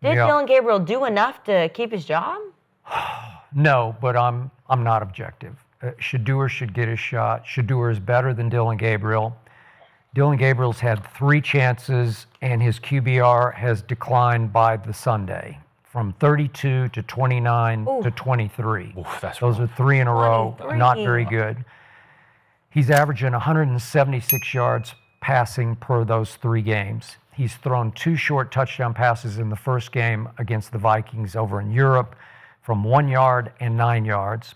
Did Dillon Gabriel do enough to keep his job? No, but I'm not objective. Shedeur should get a shot. Shedeur is better than Dillon Gabriel. Dillon Gabriel's had 3 chances, and his QBR has declined by the Sunday from 32 to 29 to 23. Oof, Those are 3 in a row. 23. Not very good. He's averaging 176 yards passing per those 3 games. He's thrown 2 short touchdown passes in the first game against the Vikings over in Europe from 1 yard and 9 yards.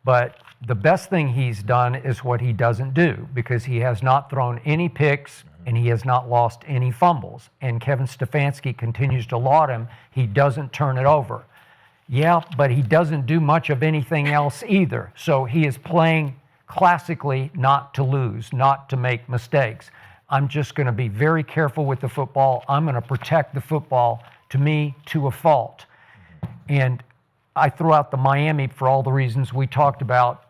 But the best thing he's done is what he doesn't do, because he has not thrown any picks and he has not lost any fumbles. And Kevin Stefanski continues to laud him. He doesn't turn it over. Yeah, but he doesn't do much of anything else either. So he is playing classically not to lose, not to make mistakes. I'm just going to be very careful with the football. I'm going to protect the football, to me, to a fault. And I threw out the Miami for all the reasons we talked about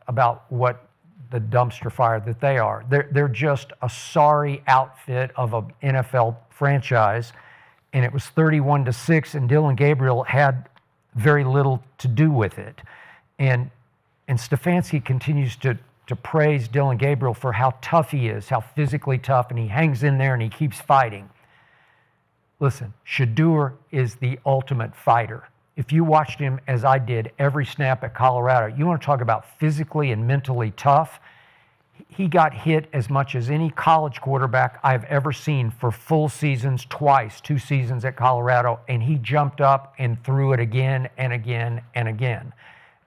what the dumpster fire that they are. They're just a sorry outfit of an NFL franchise, and it was 31-6, and Dillon Gabriel had very little to do with it. And Stefanski continues to praise Dillon Gabriel for how tough he is, how physically tough, and he hangs in there and he keeps fighting. Listen, Shedeur is the ultimate fighter. If you watched him, as I did, every snap at Colorado, you want to talk about physically and mentally tough. He got hit as much as any college quarterback I've ever seen for full seasons, twice, 2 seasons at Colorado, and he jumped up and threw it again and again and again.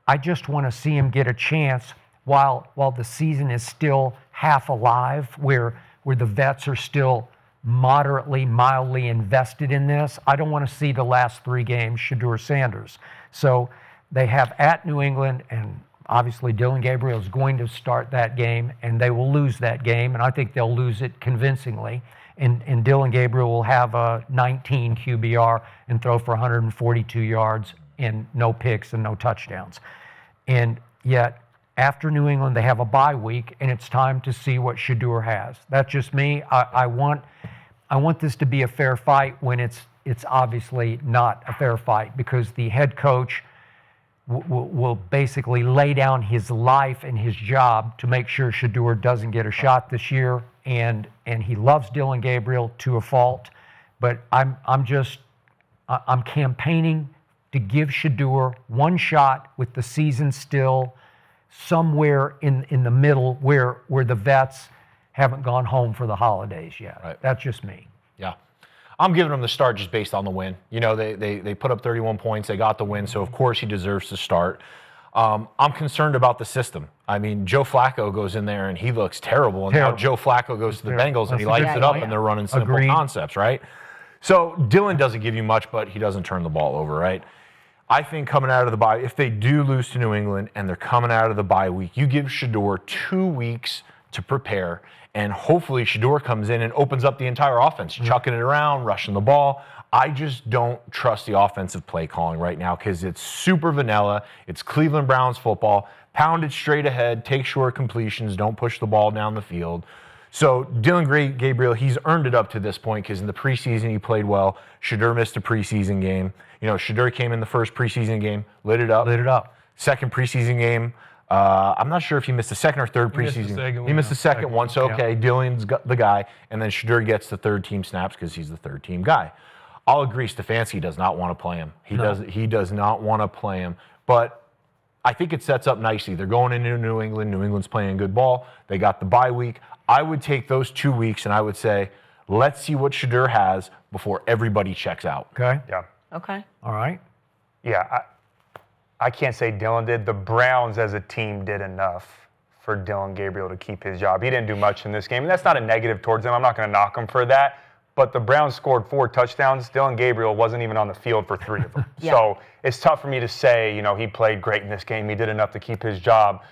I just want to see him get a chance while the season is still half alive, where the vets are still mildly invested in this. I don't want to see the last 3 games Shedeur Sanders. So they have at New England, and obviously Dillon Gabriel is going to start that game, and they will lose that game, and I think they'll lose it convincingly. And Dillon Gabriel will have a 19 QBR and throw for 142 yards and no picks and no touchdowns. And yet, after New England, they have a bye week, and it's time to see what Shedeur has. That's just me. I want this to be a fair fight when it's obviously not a fair fight, because the head coach will basically lay down his life and his job to make sure Shedeur doesn't get a shot this year, and he loves Dillon Gabriel to a fault. But I'm campaigning to give Shedeur 1 shot with the season still somewhere in the middle where the vets haven't gone home for the holidays yet. Right. That's just me. Yeah. I'm giving him the start just based on the win. You know, they put up 31 points. They got the win, so of course he deserves to start. I'm concerned about the system. I mean, Joe Flacco goes in there and he looks terrible. And now Joe Flacco goes to the Bengals and he lights it up and they're running simple concepts, right? So Dillon doesn't give you much, but he doesn't turn the ball over, right? I think coming out of the bye, if they do lose to New England and they're coming out of the bye week, you give Shedeur 2 weeks to prepare, and hopefully Shedeur comes in and opens up the entire offense, chucking it around, rushing the ball. I just don't trust the offensive play calling right now because it's super vanilla. It's Cleveland Browns football. Pound it straight ahead, take short completions, don't push the ball down the field. So Dillon Gabriel, he's earned it up to this point because in the preseason he played well. Shedeur missed a preseason game. You know, Shedeur came in the first preseason game, lit it up. Second preseason game, I'm not sure if he missed the second or third preseason. He missed the second one, so okay, Dillon's the guy, and then Shedeur gets the third team snaps because he's the third team guy. I'll agree, Stefanski does not want to play him. He does not want to play him, but I think it sets up nicely. They're going into New England. New England's playing good ball. They got the bye week. I would take those 2 weeks and I would say, let's see what Shedeur has before everybody checks out. Okay? Yeah. Okay. All right. Yeah, I can't say Dillon did. The Browns as a team did enough for Dillon Gabriel to keep his job. He didn't do much in this game, and that's not a negative towards him. I'm not going to knock him for that. But the Browns scored 4 touchdowns. Dillon Gabriel wasn't even on the field for 3 of them. Yeah. So it's tough for me to say, you know, he played great in this game. He did enough to keep his job.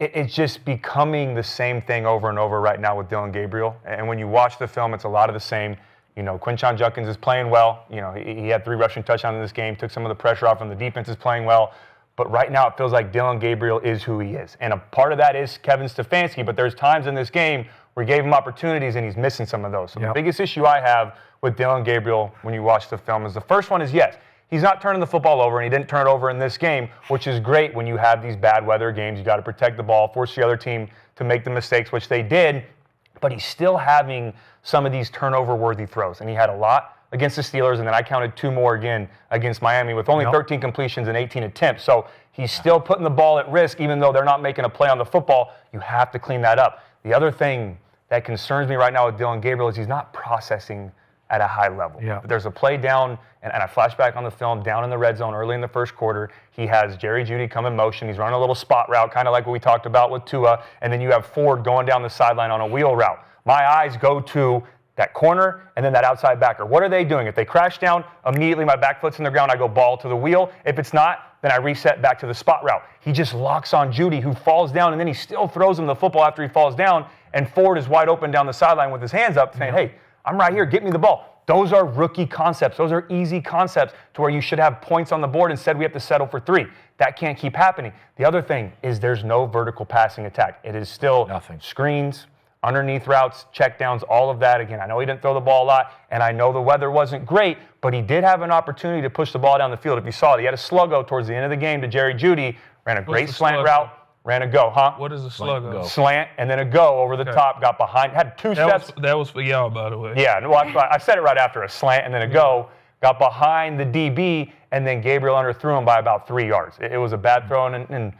It's just becoming the same thing over and over right now with Dillon Gabriel. And when you watch the film, it's a lot of the same. You know, Quinshon Judkins is playing well. You know, he had 3 rushing touchdowns in this game, took some of the pressure off, and the defense is playing well. But right now it feels like Dillon Gabriel is who he is. And a part of that is Kevin Stefanski, but there's times in this game where he gave him opportunities and he's missing some of those. So the biggest issue I have with Dillon Gabriel when you watch the film is the first one is, yes, He's not turning the football over, and he didn't turn it over in this game, which is great when you have these bad weather games. You got to protect the ball, force the other team to make the mistakes, which they did, but he's still having some of these turnover-worthy throws, and he had a lot against the Steelers, and then I counted 2 more again against Miami with only 13 completions and 18 attempts. So he's still putting the ball at risk, even though they're not making a play on the football. You have to clean that up. The other thing that concerns me right now with Dillon Gabriel is he's not processing at a high level. Yeah. There's a play down, and I flash back on the film, down in the red zone early in the first quarter. He has Jerry Jeudy come in motion. He's running a little spot route, kind of like what we talked about with Tua, and then you have Ford going down the sideline on a wheel route. My eyes go to that corner and then that outside backer. What are they doing? If they crash down, immediately my back foot's in the ground, I go ball to the wheel. If it's not, then I reset back to the spot route. He just locks on Jeudy, who falls down, and then he still throws him the football after he falls down, and Ford is wide open down the sideline with his hands up saying, hey, I'm right here, get me the ball. Those are rookie concepts. Those are easy concepts to where you should have points on the board. Instead, we have to settle for 3. That can't keep happening. The other thing is there's no vertical passing attack. It is still screens, underneath routes, checkdowns, all of that. Again, I know he didn't throw the ball a lot, and I know the weather wasn't great, but he did have an opportunity to push the ball down the field. If you saw it, he had a sluggo towards the end of the game to Jerry Jeudy, ran a great slant route, ran a go, What is a sluggo? Slant, and then a go over the top, got behind, had 2 steps. That was for y'all, by the way. Yeah, well, I said it right after, a slant and then a go, got behind the DB, and then Gabriel underthrew him by about 3 yards. It was a bad throw, and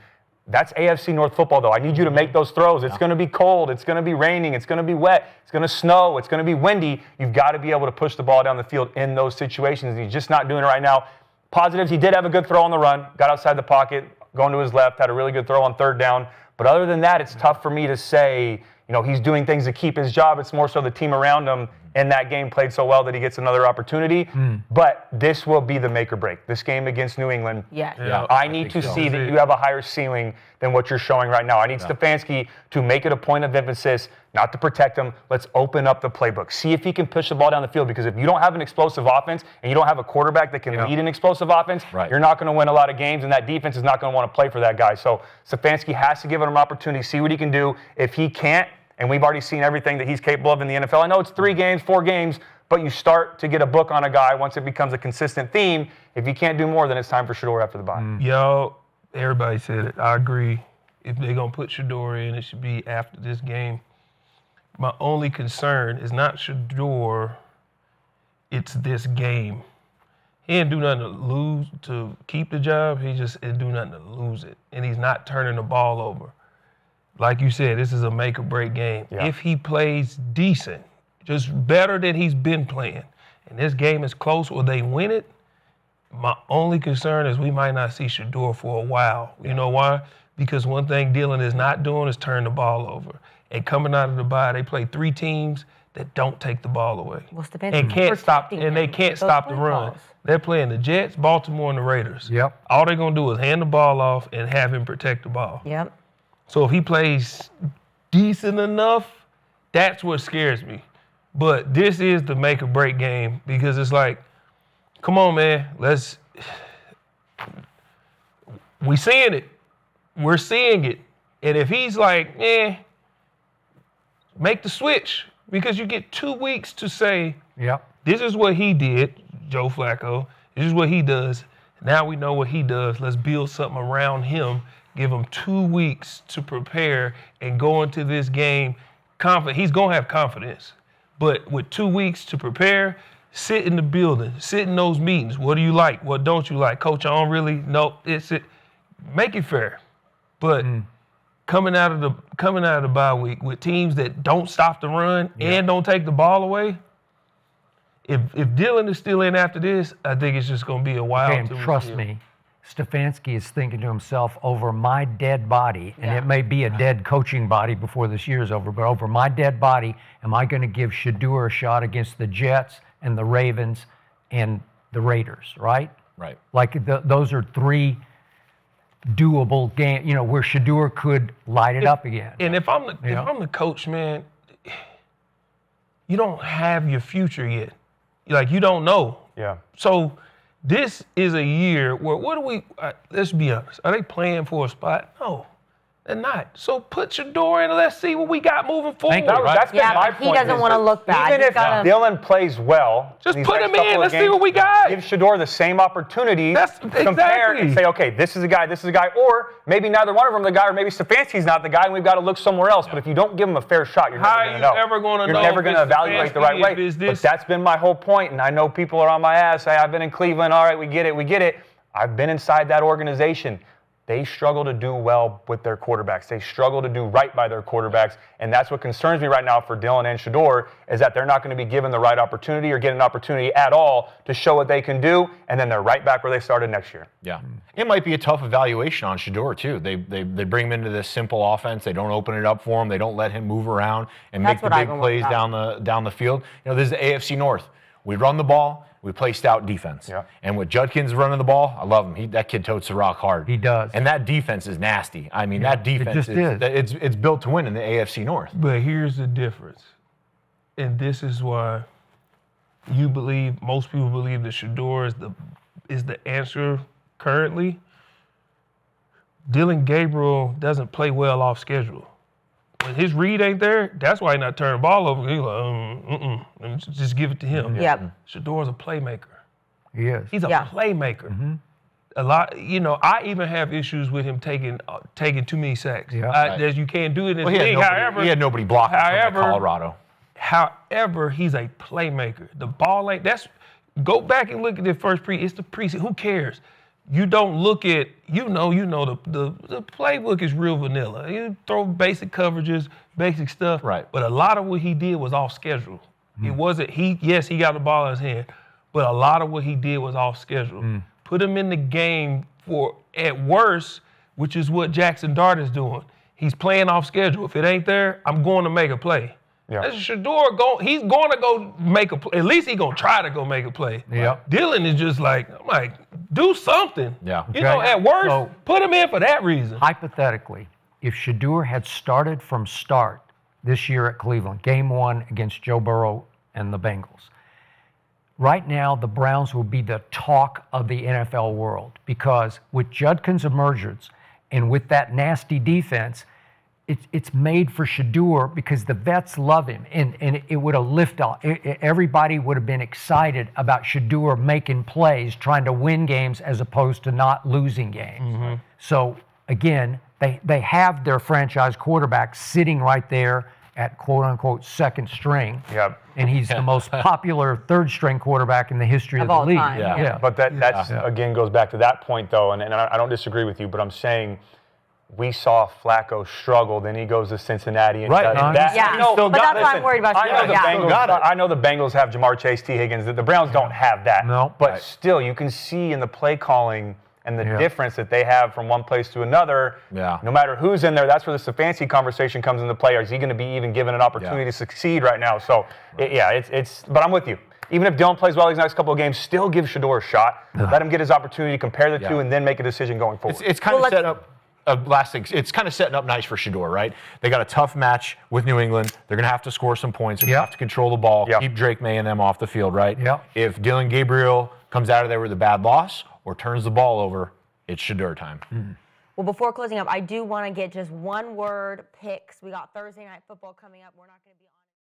that's AFC North football, though. I need you to make those throws. It's going to be cold. It's going to be raining. It's going to be wet. It's going to snow. It's going to be windy. You've got to be able to push the ball down the field in those situations. He's just not doing it right now. Positives, he did have a good throw on the run, got outside the pocket, going to his left, had a really good throw on 3rd down. But other than that, it's tough for me to say, he's doing things to keep his job. It's more so the team around him in that game played so well that he gets another opportunity. But this will be the make or break. This game against New England. Yeah. I need to see that you have a higher ceiling than what you're showing right now. I need Stefanski to make it a point of emphasis, not to protect him. Let's open up the playbook. See if he can push the ball down the field, because if you don't have an explosive offense and you don't have a quarterback that can lead an explosive offense, you're not going to win a lot of games, and that defense is not going to want to play for that guy. So Stefanski has to give him an opportunity, see what he can do. If he can't, and we've already seen everything that he's capable of in the NFL. I know it's 3 games, 4 games, but you start to get a book on a guy once it becomes a consistent theme. If you can't do more, then it's time for Shedeur after the bye. Y'all, everybody said it. I agree. If they're going to put Shedeur in, it should be after this game. My only concern is not Shedeur, it's this game. He didn't do nothing to lose to keep the job. He just didn't do nothing to lose it. And he's not turning the ball over. Like you said, this is a make or break game. Yeah. If he plays decent, just better than he's been playing, and this game is close or they win it, my only concern is we might not see Shedeur for a while. You know why? Because one thing Dillon is not doing is turn the ball over. And coming out of the bye, they play 3 teams that don't take the ball away. Well, and can't stop, and they can't stop the run. Balls. They're playing the Jets, Baltimore, and the Raiders. Yep. All they're going to do is hand the ball off and have him protect the ball. Yep. So if he plays decent enough, that's what scares me. But this is the make or break game, because it's like, come on, man, we seeing it. We're seeing it. And if he's like, make the switch, because you get 2 weeks to say, this is what he did, Joe Flacco. This is what he does. Now we know what he does. Let's build something around him. Give him 2 weeks to prepare and go into this game confident. He's going to have confidence. But with 2 weeks to prepare, sit in the building, sit in those meetings. What do you like? What don't you like? Coach, I don't really know. Make it fair. But coming out of the bye week with teams that don't stop the run and don't take the ball away, if Dillon is still in after this, I think it's just going to be a while. And trust me, Stefanski is thinking to himself, over my dead body, and it may be a dead coaching body before this year is over, but over my dead body, am I going to give Shedeur a shot against the Jets and the Ravens and the Raiders, right? Right. Like those are 3 doable games, where Shedeur could light it up again. And if I'm the coach, man, you don't have your future yet. Like, you don't know. Yeah. So this is a year where let's be honest, are they playing for a spot? No. than not. So put Shedeur in and let's see what we got moving forward. That's been my but he point. doesn't want to look bad. Even if Dillon plays well, just these put next him in. couple of Let's see games, what we got. Give Shedeur the same opportunities. That's compare exactly. and say, okay, this is a guy, or maybe neither one of them are the guy, or maybe Stefanski's not the guy, and we've got to look somewhere else. But if you don't give him a fair shot, you're never going to know. You're never going to evaluate the right way. But that's been my whole point, and I know people are on my ass. Hey, I've been in Cleveland. All right, we get it. I've been inside that organization. They struggle to do well with their quarterbacks. They struggle to do right by their quarterbacks, and that's what concerns me right now for Dillon and Shedeur, is that they're not going to be given the right opportunity or get an opportunity at all to show what they can do, and then they're right back where they started next year. Yeah. It might be a tough evaluation on Shedeur, too. They bring him into this simple offense. They don't open it up for him. They don't let him move around and make the big plays down the field. You know, this is the AFC North. We run the ball. We play stout defense. Yeah. And with Judkins running the ball, I love him. That kid totes the rock hard. He does. And that defense is nasty. I mean, that defense it's built to win in the AFC North. But here's the difference. And this is why most people believe that Shedeur is the answer currently. Dillon Gabriel doesn't play well off schedule. When his read ain't there, that's why he's not turning the ball over. He's like, let me just give it to him. Yep. Shedeur's a playmaker. He is. He's a playmaker. Mm-hmm. A lot, I even have issues with him taking too many sacks. Yeah. You can't do it in this He league. had nobody blocking from Colorado. However, he's a playmaker. The ball ain't. Go back and look at the first It's the preseason. Who cares? You don't look at, the playbook is real vanilla. You throw basic coverages, basic stuff. Right. But a lot of what he did was off schedule. It wasn't, he got the ball in his hand, but a lot of what he did was off schedule. Put him in the game for, at worst, which is what Jackson Dart is doing. He's playing off schedule. If it ain't there, I'm going to make a play. Yeah. That's Shedeur he's going to go make a play. At least he's going to try to go make a play. Yeah. Dillon is just like, do something. Yeah. You know, at worst, put him in for that reason. Hypothetically, if Shedeur had started from start this year at Cleveland, game 1 against Joe Burrow and the Bengals, right now the Browns would be the talk of the NFL world, because with Judkins' emergence and with that nasty defense, it's made for Shedeur because the vets love him, and it would have lifted off. Everybody would have been excited about Shedeur making plays, trying to win games as opposed to not losing games. Mm-hmm. So again, they have their franchise quarterback sitting right there at quote-unquote second string. Yep. And he's the most popular third-string quarterback in the history of the league. Time. Yeah. But that's again goes back to that point, though, and I don't disagree with you, but I'm saying we saw Flacco struggle, then he goes to Cincinnati and right. does that. But that's why I'm worried about Shedeur. I know the Bengals have Jamar Chase, T. Higgins. The Browns don't have that. No. But still, you can see in the play calling and the difference that they have from one place to another. Yeah. No matter who's in there, that's where the Stefanski conversation comes into play. Is he going to be even given an opportunity to succeed right now? So, but I'm with you. Even if Dillon plays well these next couple of games, still give Shedeur a shot. Let him get his opportunity, compare the two, and then make a decision going forward. It's kind of set up. Last thing, it's kind of setting up nice for Shedeur, right? They got a tough match with New England. They're going to have to score some points. They're going to have to control the ball, keep Drake May and them off the field, right? Yep. If Dillon Gabriel comes out of there with a bad loss or turns the ball over, it's Shedeur time. Well, before closing up, I do want to get just one word picks. We got Thursday Night Football coming up. We're not going to be on.